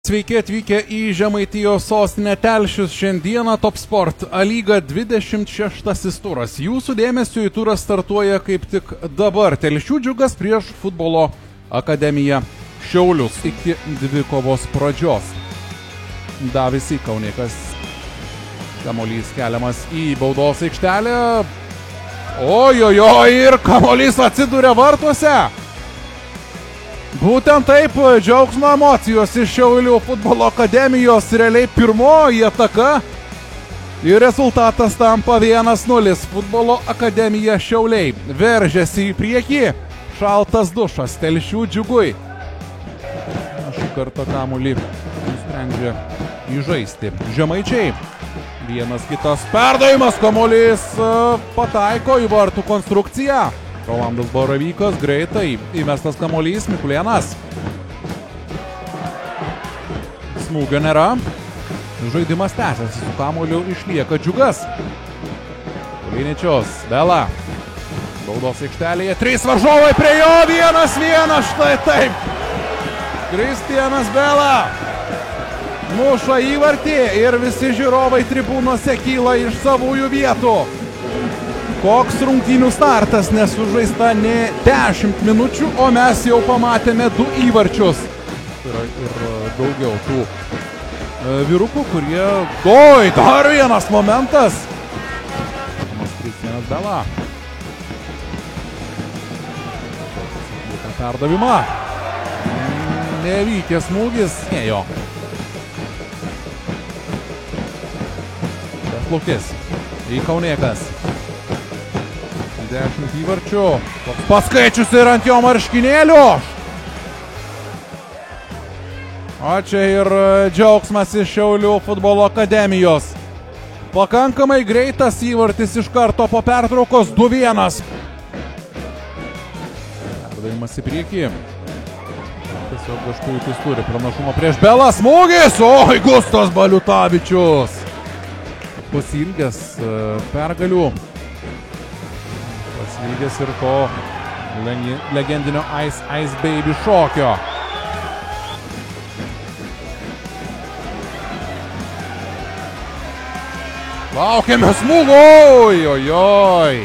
Sveiki atvykę į Žemaitijos sostinę Telšius. Šiandieną Top Sport A lyga 26 turas. Jūsų dėmesio į turą startuoja kaip tik dabar. Telšių Džiugas prieš futbolo akademiją Šiaulius iki dvikovos pradžios. Davisi Kauniekas. Kamuolys keliamas į baudos aikštelę. Ojojoj, ir kamuolys atsiduria vartuose. Būtent taip, džiaugsmo emocijos iš Šiaulių futbolo akademijos, realiai pirmoji ataka ir rezultatas tampa 1-0. Futbolo akademija Šiauliai veržiasi į priekį, šaltas dušas Telšių Džiugui. Šį kartą kamuolį nusprendžia įžaisti žemaičiai. Vienas kitas perdavimas, kamuolys pataiko į vartų konstrukciją. Rolandas Baravykas greitai įmestas kamuolys, Mikulėnas. Smūgio nėra. Žaidimas tęsiasi, su kamuoliu išlieka Džiugas. Kuliničius, Bela. Baudos aikštelėje 3 varžovai prie jo, 1-1, štai taip. Kristianas Bela muša įvartį ir visi žiūrovai tribūnose kyla iš savųjų vietų. Koks rungtynių startas, nesužaista ne 10 minučių, o mes jau pamatėme 2 įvarčius. Yra ir daugiau tų vyrukų, kurie... Oi, dar vienas momentas. Kristianas Bela. Perdavimą. Nevykęs smūgis. Ėjo. Plukis. Į Kauniekas. 10 įvarčių. Toks paskaičius ir ant jo marškinėlių. O čia ir džiaugsmas iš Šiaulių futbolo akademijos. Pakankamai greitas įvartis iš karto po pertraukos 2-1. Perdavimas į priekį. Tiesiog Gašpuitis turi pranašumą prieš Belą. Smūgis. Oi, Gustas Baliutavičius. Pasilgęs pergalių. Pasilgęs ir to legendinio Ice Baby šokio. Laukiame smūgio. Ojojoj.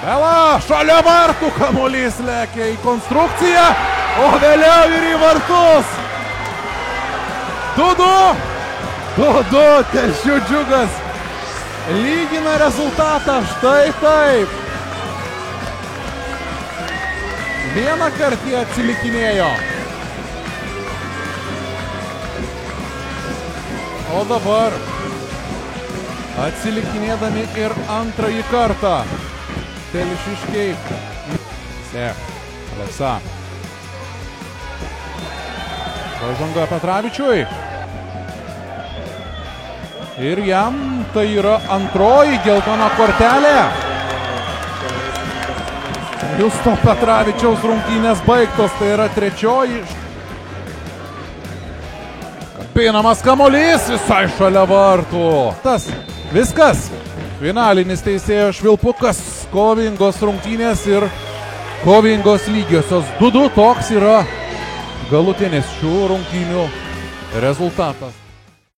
Bela šalia vartų, kamuolys lekia į konstrukciją, o vėliau ir į vartus. 2-2. 2-2, Telšių Džiugas lygina rezultatą, štai taip. Vieną kartą atsilikinėjo. O dabar atsilikinėdami ir antrąjį kartą. Telšiškiai. Aleksa. Pražanga Petravičiui. Ir jam tai yra antroji geltona kortelė. Justo Petravičiaus rungtynės baigtos, tai yra trečioji. Kapinamas kamuolys visai šalia vartų. Tas viskas. Finalinis teisėjo švilpukas, kovingos rungtynės ir kovingos lygiosios. 2-2 toks yra galutinis šių rungtynių rezultatas.